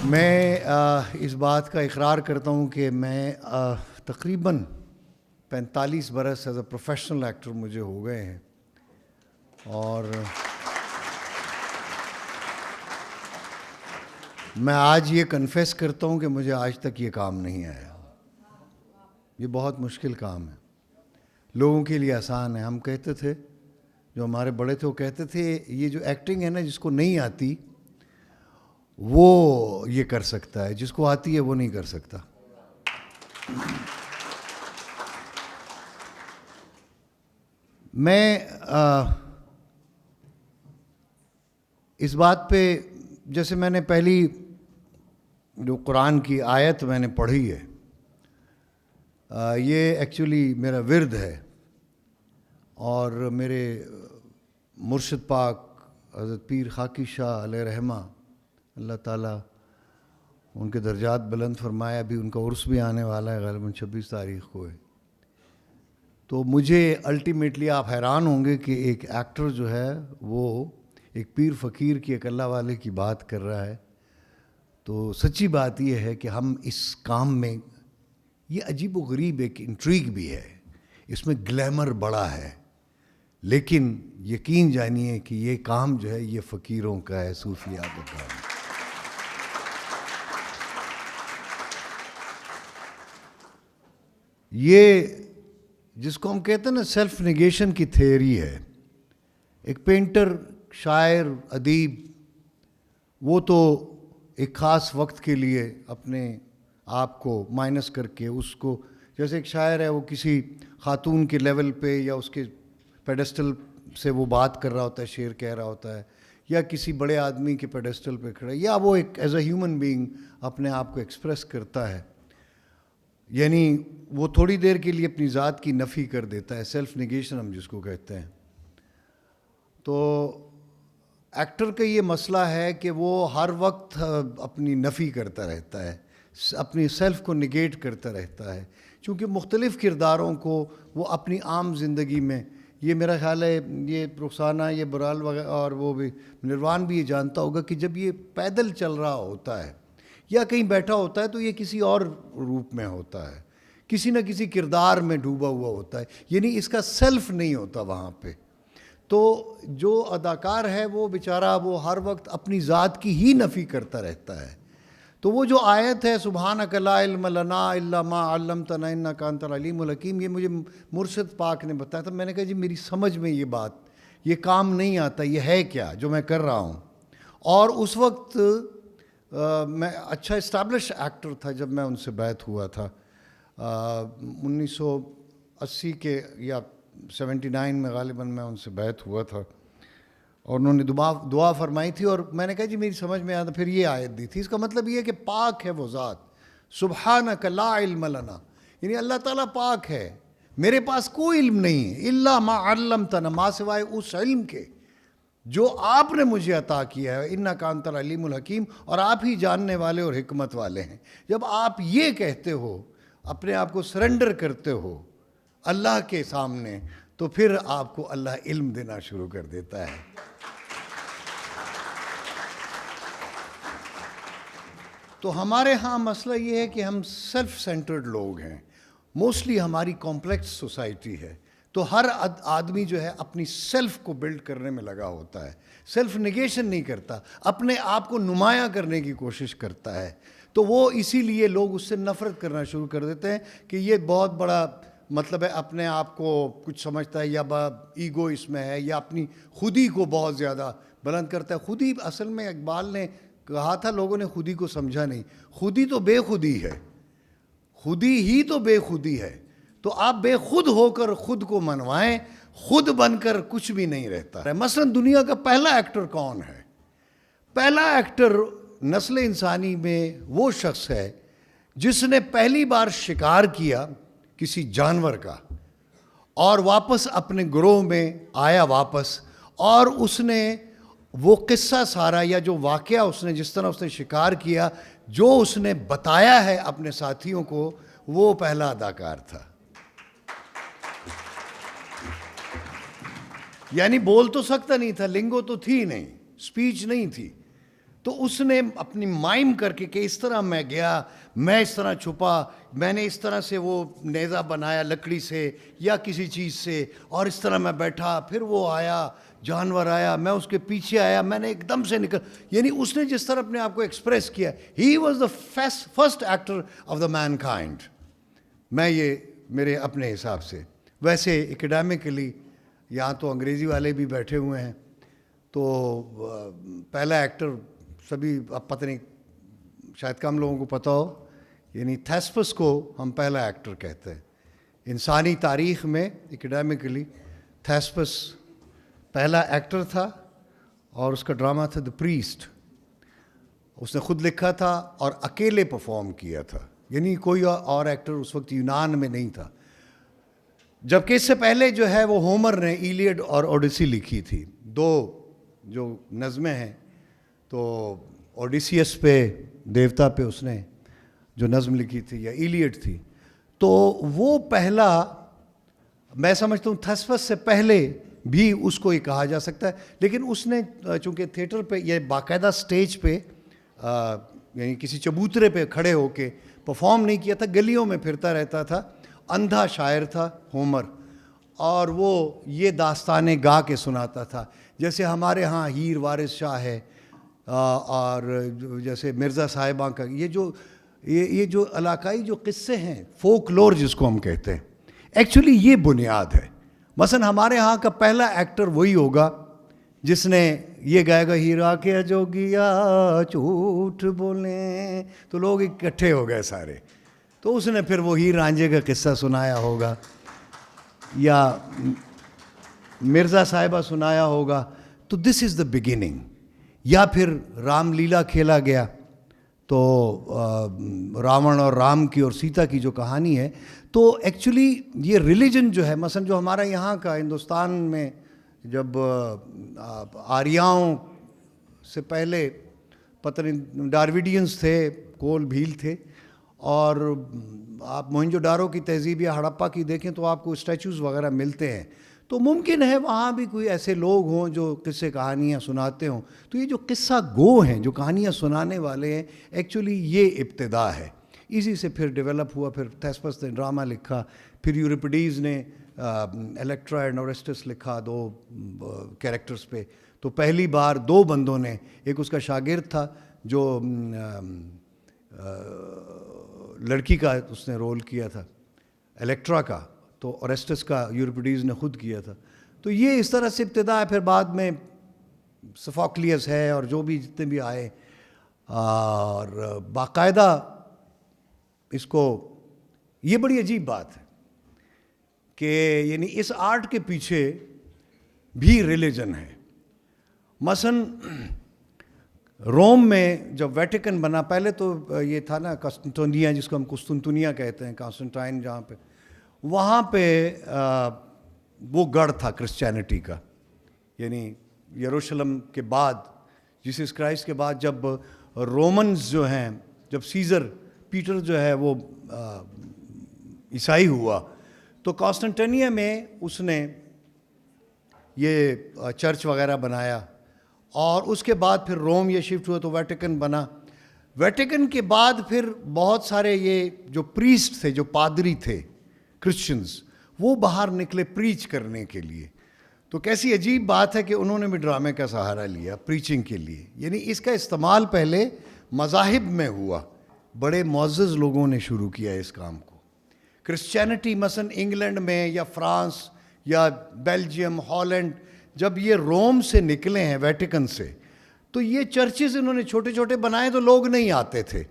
میں اس بات کا اقرار کرتا ہوں کہ میں تقریباً 45 برس ایز اے پروفیشنل ایکٹر مجھے ہو گئے ہیں، اور میں آج یہ کنفیس کرتا ہوں کہ مجھے آج تک یہ کام نہیں آیا۔ یہ بہت مشکل کام ہے، لوگوں کے لیے آسان ہے۔ ہم کہتے تھے، جو ہمارے بڑے تھے وہ کہتے تھے یہ جو ایکٹنگ ہے نا، جس کو نہیں آتی وہ یہ کر سکتا ہے، جس کو آتی ہے وہ نہیں کر سکتا۔ میں اس بات پہ، جیسے میں نے پہلی جو قرآن کی آیت میں نے پڑھی ہے، یہ ایکچولی میرا ورد ہے، اور میرے مرشد پاک حضرت پیر خاکی شاہ علیہ رحمہ، اللہ تعالیٰ ان کے درجات بلند فرمایا، ابھی ان کا عرس بھی آنے والا ہے، غالباً 26 تاریخ کو ہے۔ تو مجھے الٹیمیٹلی آپ حیران ہوں گے کہ ایک ایکٹر جو ہے وہ ایک پیر فقیر کی، ایک اللہ والے کی بات کر رہا ہے۔ تو سچی بات یہ ہے کہ ہم اس کام میں، یہ عجیب و غریب ایک انٹریگ بھی ہے، اس میں گلیمر بڑا ہے، لیکن یقین جانیے کہ یہ کام جو ہے یہ فقیروں کا ہے، صوفیاء کا کام ہے۔ یہ جس کو ہم کہتے ہیں نا سیلف نیگیشن کی تھیوری ہے۔ ایک پینٹر، شاعر، ادیب، وہ تو ایک خاص وقت کے لیے اپنے آپ کو مائنس کر کے اس کو، جیسے ایک شاعر ہے وہ کسی خاتون کے لیول پہ یا اس کے پیڈسٹل سے وہ بات کر رہا ہوتا ہے، شعر کہہ رہا ہوتا ہے، یا کسی بڑے آدمی کے پیڈسٹل پہ کھڑا ہے، یا وہ ایک ایز اے ہیومن بینگ اپنے آپ کو ایکسپریس کرتا ہے، یعنی وہ تھوڑی دیر کے لیے اپنی ذات کی نفی کر دیتا ہے، سیلف نیگیشن ہم جس کو کہتے ہیں۔ تو ایکٹر کا یہ مسئلہ ہے کہ وہ ہر وقت اپنی نفی کرتا رہتا ہے، اپنی سیلف کو نگیٹ کرتا رہتا ہے، چونکہ مختلف کرداروں کو وہ اپنی عام زندگی میں، یہ میرا خیال ہے یہ رخسانہ، یہ برال وغیرہ، اور وہ بھی نروان بھی یہ جانتا ہوگا کہ جب یہ پیدل چل رہا ہوتا ہے یا کہیں بیٹھا ہوتا ہے تو یہ کسی اور روپ میں ہوتا ہے، کسی نہ کسی کردار میں ڈوبا ہوا ہوتا ہے، یعنی اس کا سیلف نہیں ہوتا وہاں پہ۔ تو جو اداکار ہے وہ بیچارہ وہ ہر وقت اپنی ذات کی ہی نفی کرتا رہتا ہے۔ تو وہ جو آیت ہے سبحانک لا علم لنا الا ما علمتنا انک انت العلیم الحکیم، یہ مجھے مرشد پاک نے بتایا تھا۔ میں نے کہا جی میری سمجھ میں یہ بات، یہ کام نہیں آتا، یہ ہے کیا جو میں کر رہا ہوں؟ اور اس وقت میں اچھا اسٹیبلش ایکٹر تھا جب میں ان سے بیعت ہوا تھا، 1980 کے یا 79 میں غالباً میں ان سے بیعت ہوا تھا، اور انہوں نے دعا فرمائی تھی، اور میں نے کہا جی میری سمجھ میں آتا، پھر یہ آیت دی تھی۔ اس کا مطلب یہ ہے کہ پاک ہے وہ ذات، سبحانک لا علم لنا، یعنی اللہ تعالیٰ پاک ہے، میرے پاس کوئی علم نہیں ہے، الا ما علمتنا، ما سوائے اس علم کے جو آپ نے مجھے عطا کیا ہے، انک انت العلیم الحکیم، اور آپ ہی جاننے والے اور حکمت والے ہیں۔ جب آپ یہ کہتے ہو، اپنے آپ کو سرنڈر کرتے ہو اللہ کے سامنے، تو پھر آپ کو اللہ علم دینا شروع کر دیتا ہے۔ تو ہمارے ہاں مسئلہ یہ ہے کہ ہم سیلف سینٹرڈ لوگ ہیں، موسٹلی ہماری کمپلیکس سوسائٹی ہے، تو ہر آدمی جو ہے اپنی سیلف کو بلڈ کرنے میں لگا ہوتا ہے، سیلف نیگیشن نہیں کرتا، اپنے آپ کو نمایاں کرنے کی کوشش کرتا ہے۔ تو وہ اسی لیے لوگ اس سے نفرت کرنا شروع کر دیتے ہیں کہ یہ بہت بڑا مطلب ہے، اپنے آپ کو کچھ سمجھتا ہے، یا ایگو اس میں ہے، یا اپنی خودی کو بہت زیادہ بلند کرتا ہے۔ خودی اصل میں اقبال نے کہا تھا، لوگوں نے خودی کو سمجھا نہیں، خودی تو بے خودی ہے، خودی ہی تو بے خودی ہے۔ تو آپ بے خود ہو کر خود کو منوائیں، خود بن کر کچھ بھی نہیں رہتا۔ مثلا دنیا کا پہلا ایکٹر کون ہے؟ پہلا ایکٹر نسل انسانی میں وہ شخص ہے جس نے پہلی بار شکار کیا کسی جانور کا، اور واپس اپنے گروہ میں آیا واپس، اور اس نے وہ قصہ سارا، یا جو واقعہ اس نے، جس طرح اس نے شکار کیا، جو اس نے بتایا ہے اپنے ساتھیوں کو، وہ پہلا اداکار تھا۔ یعنی بول تو سکتا نہیں تھا، لنگو تو تھی نہیں، سپیچ نہیں تھی، تو اس نے اپنی مائم کر کے کہ اس طرح میں گیا, میں اس طرح چھپا, میں نے اس طرح سے وہ نیزہ بنایا لکڑی سے یا کسی چیز سے, اور اس طرح میں بیٹھا, پھر وہ آیا, جانور آیا, میں اس کے پیچھے آیا, میں نے ایک دم سے یعنی اس نے جس طرح اپنے آپ کو ایکسپریس کیا, he was the first actor of the mankind. میں یہ میرے اپنے حساب سے. ویسے اکیڈیمکلی یہاں تو انگریزی والے بھی بیٹھے ہوئے ہیں, تو پہلا ایکٹر سبھی, اب پتہ نہیں شاید کم لوگوں کو پتہ ہو, یعنی تھیسپس کو ہم پہلا ایکٹر کہتے ہیں انسانی تاریخ میں. اکیڈیمکلی تھیسپس پہلا ایکٹر تھا, اور اس کا ڈرامہ تھا دا پریسٹ. اس نے خود لکھا تھا اور اکیلے پرفارم کیا تھا, یعنی کوئی اور ایکٹر اس وقت یونان میں نہیں تھا. جبکہ اس سے پہلے جو ہے وہ ہومر نے ایلیڈ اور اوڈیسی لکھی تھی, دو جو نظمیں ہیں. تو اوڈیسیس پہ, دیوتا پہ اس نے جو نظم لکھی تھی, یا ایلیڈ تھی, تو وہ پہلا, میں سمجھتا ہوں تھیسپس سے پہلے بھی اس کو یہ کہا جا سکتا ہے. لیکن اس نے چونکہ تھیٹر پہ یا باقاعدہ سٹیج پہ یعنی کسی چبوترے پہ کھڑے ہو کے پرفارم نہیں کیا تھا, گلیوں میں پھرتا رہتا تھا. اندھا شاعر تھا ہومر, اور وہ یہ داستانیں گا کے سناتا تھا, جیسے ہمارے ہاں ہیر وارث شاہ ہے, اور جیسے مرزا صاحبہ کا یہ جو علاقائی جو قصے ہیں, فوک لور جس کو ہم کہتے ہیں, ایکچولی یہ بنیاد ہے. مثلا ہمارے ہاں کا پہلا ایکٹر وہی ہوگا جس نے یہ گائے گا, ہیرا کے جوگیا جھوٹ بولیں, تو لوگ اکٹھے ہو گئے سارے, تو اس نے پھر وہ ہیر رانجھے کا قصہ سنایا ہوگا, یا مرزا صاحبہ سنایا ہوگا. تو دس از دا بگننگ. یا پھر رام لیلا کھیلا گیا, تو راون اور رام کی اور سیتا کی جو کہانی ہے, تو ایکچولی یہ ریلیجن جو ہے, مثلا جو ہمارا یہاں کا ہندوستان میں جب آریاؤں سے پہلے پتہ نہیں ڈارویڈینز تھے, کول بھیل تھے, اور آپ موہنجو ڈارو کی تہذیب یا ہڑپا کی دیکھیں تو آپ کو اسٹیچوز وغیرہ ملتے ہیں. تو ممکن ہے وہاں بھی کوئی ایسے لوگ ہوں جو قصے کہانیاں سناتے ہوں. تو یہ جو قصہ گو ہیں, جو کہانیاں سنانے والے ہیں, ایکچولی یہ ابتدا ہے. اسی سے پھر ڈیولپ ہوا. پھر تھیسپس نے ڈرامہ لکھا, پھر یوریپیڈیز نے الیکٹرا اینڈ اورسٹس لکھا, دو کیریکٹرز پہ. تو پہلی بار دو بندوں نے, ایک اس کا شاگرد تھا جو لڑکی کا اس نے رول کیا تھا الیکٹرا کا, تو اورسٹس کا یوریپیڈیز نے خود کیا تھا. تو یہ اس طرح سے ابتدا ہے. پھر بعد میں سوفوکلیس ہے, اور جو بھی جتنے بھی آئے, اور باقاعدہ اس کو, یہ بڑی عجیب بات ہے کہ یعنی اس آرٹ کے پیچھے بھی ریلیجن ہے. مثلا روم میں جب ویٹیکن بنا, پہلے تو یہ تھا نا قسطنطنیہ, جس کو ہم قسطنطنیہ کہتے ہیں, کانسٹنٹائن جہاں پہ, وہاں پہ وہ گڑھ تھا کرسچینٹی کا. یعنی یروشلم کے بعد, جیسس کرائسٹ کے بعد, جب رومنز جو ہیں, جب سیزر پیٹر جو ہے وہ عیسائی ہوا, تو کانسٹنٹینیہ میں اس نے یہ چرچ وغیرہ بنایا, اور اس کے بعد پھر روم یہ شفٹ ہوا تو ویٹیکن بنا. ویٹیکن کے بعد پھر بہت سارے یہ جو پریسٹ تھے, جو پادری تھے کرسچنز, وہ باہر نکلے پریچ کرنے کے لیے. تو کیسی عجیب بات ہے کہ انہوں نے بھی ڈرامے کا سہارا لیا پریچنگ کے لیے. یعنی اس کا استعمال پہلے مذاہب میں ہوا, بڑے معزز لوگوں نے شروع کیا اس کام کو. کرسچینٹی مثلا انگلینڈ میں یا فرانس یا بیلجیم, ہالینڈ, جب یہ روم سے نکلے ہیں ویٹیکن سے, تو یہ چرچز انہوں نے چھوٹے چھوٹے بنائے, تو لوگ نہیں آتے تھے.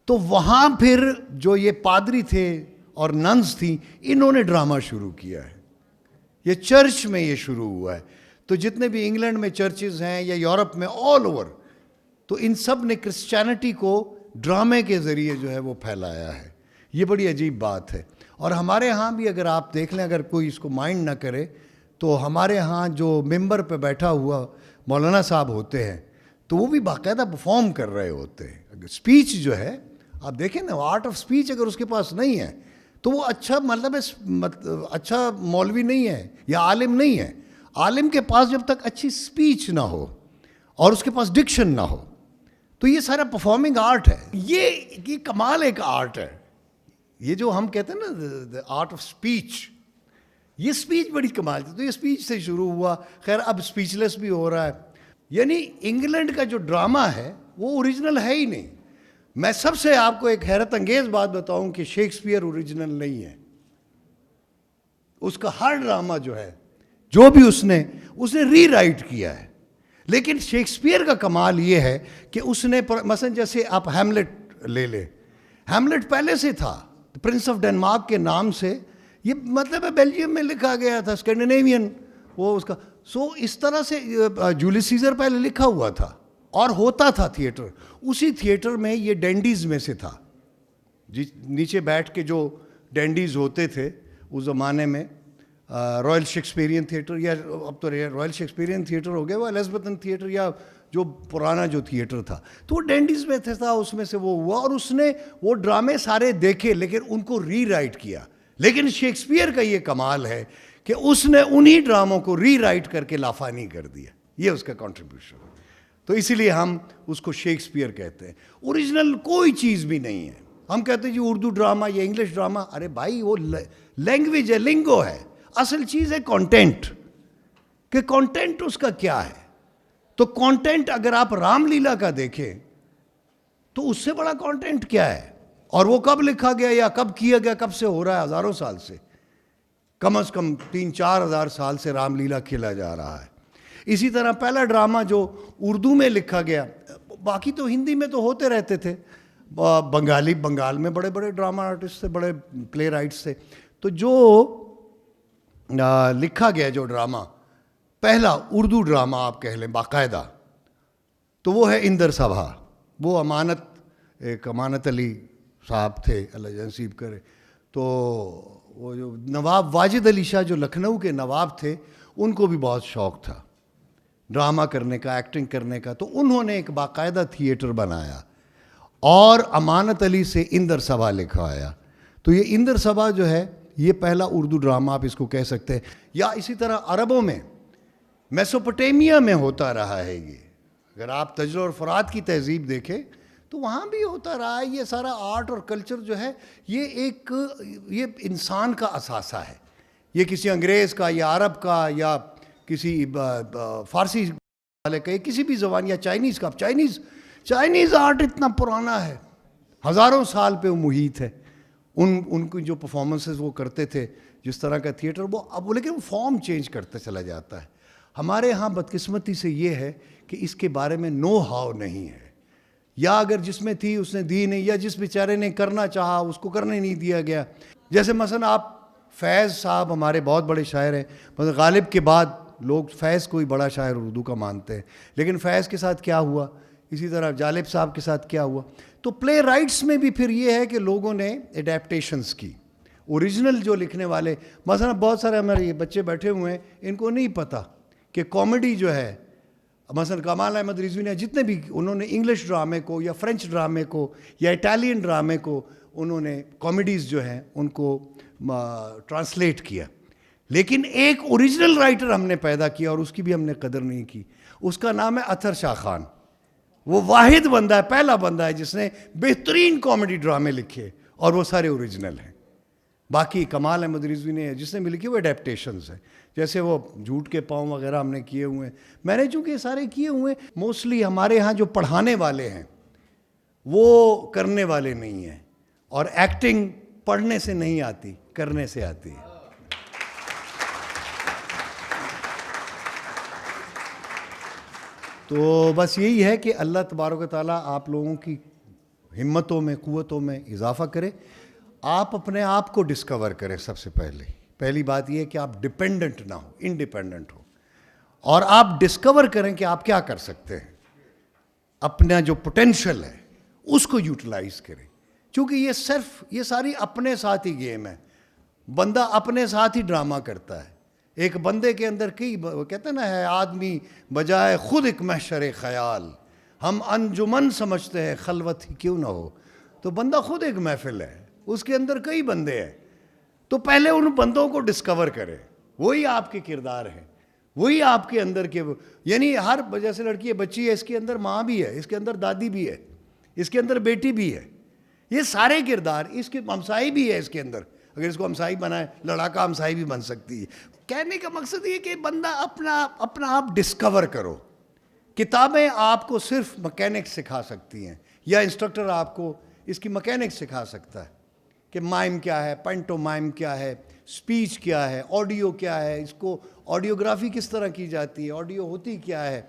تو وہاں پھر جو یہ پادری تھے اور ننز تھیں, انہوں نے ڈرامہ شروع کیا ہے. یہ چرچ میں یہ شروع ہوا ہے. تو جتنے بھی انگلینڈ میں چرچز ہیں یا یورپ میں, آل اوور, تو ان سب نے کرسچینٹی کو ڈرامے کے ذریعے جو ہے وہ پھیلایا ہے. یہ بڑی عجیب بات ہے. اور ہمارے ہاں بھی اگر آپ دیکھ لیں, اگر کوئی اس کو مائنڈ نہ کرے, تو ہمارے ہاں جو ممبر پہ بیٹھا ہوا مولانا صاحب ہوتے ہیں, تو وہ بھی باقاعدہ پرفارم کر رہے ہوتے ہیں. اسپیچ جو ہے آپ دیکھیں نا, آرٹ آف اسپیچ اگر اس کے پاس نہیں ہے تو وہ اچھا اچھا مولوی نہیں ہے یا عالم نہیں ہے. عالم کے پاس جب تک اچھی اسپیچ نہ ہو اور اس کے پاس ڈکشن نہ ہو, تو یہ سارا پرفارمنگ آرٹ ہے. یہ کمال ایک آرٹ ہے. یہ جو ہم کہتے ہیں نا آرٹ آف سپیچ, یہ اسپیچ بڑی کمال تھی. تو یہ اسپیچ سے شروع ہوا, خیر اب اسپیچ لیس بھی ہو رہا ہے. یعنی انگلینڈ کا جو ڈرامہ ہے وہ اوریجنل ہے ہی نہیں. میں سب سے آپ کو ایک حیرت انگیز بات بتاؤں کہ شیکسپیئر اوریجنل نہیں ہے. اس کا ہر ڈرامہ جو ہے, جو بھی اس نے ری رائٹ کیا ہے. لیکن شیکسپیئر کا کمال یہ ہے کہ اس نے مثلا جیسے آپ ہیملٹ لے لیں, ہیملٹ پہلے سے تھا پرنس آف ڈنمارک کے نام سے. یہ مطلب ہے بیلجیم میں لکھا گیا تھا, اسکینڈینیوین وہ اس کا. سو اس طرح سے جولیس سیزر پہلے لکھا ہوا تھا اور ہوتا تھا تھیٹر. اسی تھیٹر میں یہ ڈینڈیز میں سے تھا, نیچے بیٹھ کے جو ڈینڈیز ہوتے تھے اس زمانے میں, رائل شیکسپیرین تھیٹر, یا اب تو رائل شیکسپیرین تھیٹر ہو گیا, وہ ایلزبتھن تھیٹر یا جو پرانا جو تھیٹر تھا, تو وہ ڈینڈیز میں تھا. اس میں سے وہ ہوا اور اس نے وہ ڈرامے سارے دیکھے لیکن ان کو ری رائٹ کیا. لیکن شیکسپیئر کا یہ کمال ہے کہ اس نے انہی ڈراموں کو ری رائٹ کر کے لافانی کر دیا. یہ اس کا کنٹریبیوشن ہے. تو اسی لیے ہم اس کو شیکسپیئر کہتے ہیں. اوریجنل کوئی چیز بھی نہیں ہے. ہم کہتے ہیں جی اردو ڈرامہ یا انگلش ڈرامہ, ارے بھائی وہ لینگویج ہے, لنگو ہے. اصل چیز ہے کانٹینٹ, کہ کانٹینٹ اس کا کیا ہے. تو کانٹینٹ اگر آپ رام لیلا کا دیکھیں تو اس سے بڑا کانٹینٹ کیا ہے, اور وہ کب لکھا گیا یا کب کیا گیا, کب سے ہو رہا ہے, ہزاروں سال سے, کم از کم 3-4 ہزار سال سے رام لیلا کھیلا جا رہا ہے. اسی طرح پہلا ڈرامہ جو اردو میں لکھا گیا, باقی تو ہندی میں تو ہوتے رہتے تھے, بنگال میں بڑے بڑے ڈرامہ آرٹسٹ تھے, بڑے پلے رائٹس تھے. تو جو لکھا گیا جو ڈرامہ, پہلا اردو ڈرامہ آپ کہہ لیں باقاعدہ, تو وہ ہے اندر سبھا. وہ امانت علی صاحب تھے, اللہ نصیب کرے. تو وہ جو نواب واجد علی شاہ جو لکھنؤ کے نواب تھے, ان کو بھی بہت شوق تھا ڈرامہ کرنے کا, ایکٹنگ کرنے کا. تو انہوں نے ایک باقاعدہ تھیٹر بنایا اور امانت علی سے اندر سبھا لکھا آیا. تو یہ اندر سبھا جو ہے یہ پہلا اردو ڈرامہ آپ اس کو کہہ سکتے ہیں. یا اسی طرح عربوں میں میسوپوٹیمیا میں ہوتا رہا ہے یہ. اگر آپ تجر اور فرات کی تہذیب دیکھیں تو وہاں بھی ہوتا رہا ہے. یہ سارا آرٹ اور کلچر جو ہے یہ انسان کا اثاثہ ہے. یہ کسی انگریز کا یا عرب کا یا کسی فارسی والے کا, کسی بھی زبان, یا چائنیز کا. چائنیز آرٹ اتنا پرانا ہے, ہزاروں سال پہ وہ محیط ہے. ان کی جو پرفارمنسز وہ کرتے تھے, جس طرح کا تھیٹر وہ اب, لیکن وہ فارم چینج کرتے چلا جاتا ہے. ہمارے ہاں بدقسمتی سے یہ ہے کہ اس کے بارے میں نو ہاؤ نہیں ہے, یا اگر جس میں تھی اس نے دی نہیں, یا جس بیچارے نے کرنا چاہا اس کو کرنے نہیں دیا گیا. جیسے مثلا آپ فیض صاحب ہمارے بہت بڑے شاعر ہیں, مثلا غالب کے بعد لوگ فیض کو ہی بڑا شاعر اردو کا مانتے ہیں, لیکن فیض کے ساتھ کیا ہوا, اسی طرح جالب صاحب کے ساتھ کیا ہوا. تو پلے رائٹس میں بھی پھر یہ ہے کہ لوگوں نے ایڈیپٹیشنز کی. اوریجنل جو لکھنے والے, مثلا بہت سارے ہمارے یہ بچے بیٹھے ہوئے ہیں, ان کو نہیں پتہ کہ کامیڈی جو ہے, مثلا کمال احمد رضوی نے جتنے بھی, انہوں نے انگلش ڈرامے کو یا فرینچ ڈرامے کو یا اٹالین ڈرامے کو, انہوں نے کامیڈیز جو ہیں ان کو ٹرانسلیٹ کیا. لیکن ایک اوریجنل رائٹر ہم نے پیدا کیا اور اس کی بھی ہم نے قدر نہیں کی. اس کا نام ہے اطہر شاہ خان. وہ واحد بندہ ہے, پہلا بندہ ہے جس نے بہترین کامیڈی ڈرامے لکھے, اور وہ سارے اوریجنل ہیں. باقی کمال احمد رضوی نے جس نے بھی لکھی وہ اڈیپٹیشنز ہیں. جیسے وہ جھوٹ کے پاؤں وغیرہ ہم نے کیے ہوئے ہیں, میں نے چونکہ سارے کیے ہوئے ہیں. موسٹلی ہمارے ہاں جو پڑھانے والے ہیں وہ کرنے والے نہیں ہیں, اور ایکٹنگ پڑھنے سے نہیں آتی, کرنے سے آتی ہے. تو بس یہی ہے کہ اللہ تبارک و تعالیٰ آپ لوگوں کی ہمتوں میں, قوتوں میں اضافہ کرے. آپ اپنے آپ کو ڈسکور کریں. سب سے پہلی بات یہ ہے کہ آپ ڈپینڈنٹ نہ ہو, انڈیپینڈنٹ ہو, اور آپ ڈسکور کریں کہ آپ کیا کر سکتے ہیں. اپنا جو پوٹینشل ہے اس کو یوٹیلائز کریں, چونکہ یہ ساری اپنے ساتھ ہی گیم ہے. بندہ اپنے ساتھ ہی ڈرامہ کرتا ہے. ایک بندے کے اندر کہتے ہیں نا, ہے آدمی بجائے خود ایک محشر خیال, ہم انجمن سمجھتے ہیں خلوت ہی کیوں نہ ہو. تو بندہ خود ایک محفل ہے, اس کے اندر کئی بندے ہیں. تو پہلے ان بندوں کو ڈسکور کرے, وہی آپ کے کردار ہیں. وہی آپ کے اندر کے یعنی ہر جیسے لڑکی ہے بچی ہے اس کے اندر ماں بھی ہے, اس کے اندر دادی بھی ہے, اس کے اندر بیٹی بھی ہے, یہ سارے کردار اس کے ہمسائی بھی ہے اس کے اندر. اگر اس کو ہمسائی بنائے, لڑاکا ہمسائی بھی بن سکتی ہے. کہنے کا مقصد یہ کہ بندہ اپنا آپ ڈسکور کرو. کتابیں آپ کو صرف مکینکس سکھا سکتی ہیں, یا انسٹرکٹر آپ کو اس کی مکینکس سکھا سکتا ہے کہ مائم کیا ہے, پینٹو مائم کیا ہے, سپیچ کیا ہے, آڈیو کیا ہے, اس کو آڈیوگرافی کس طرح کی جاتی ہے, آڈیو ہوتی کیا ہے.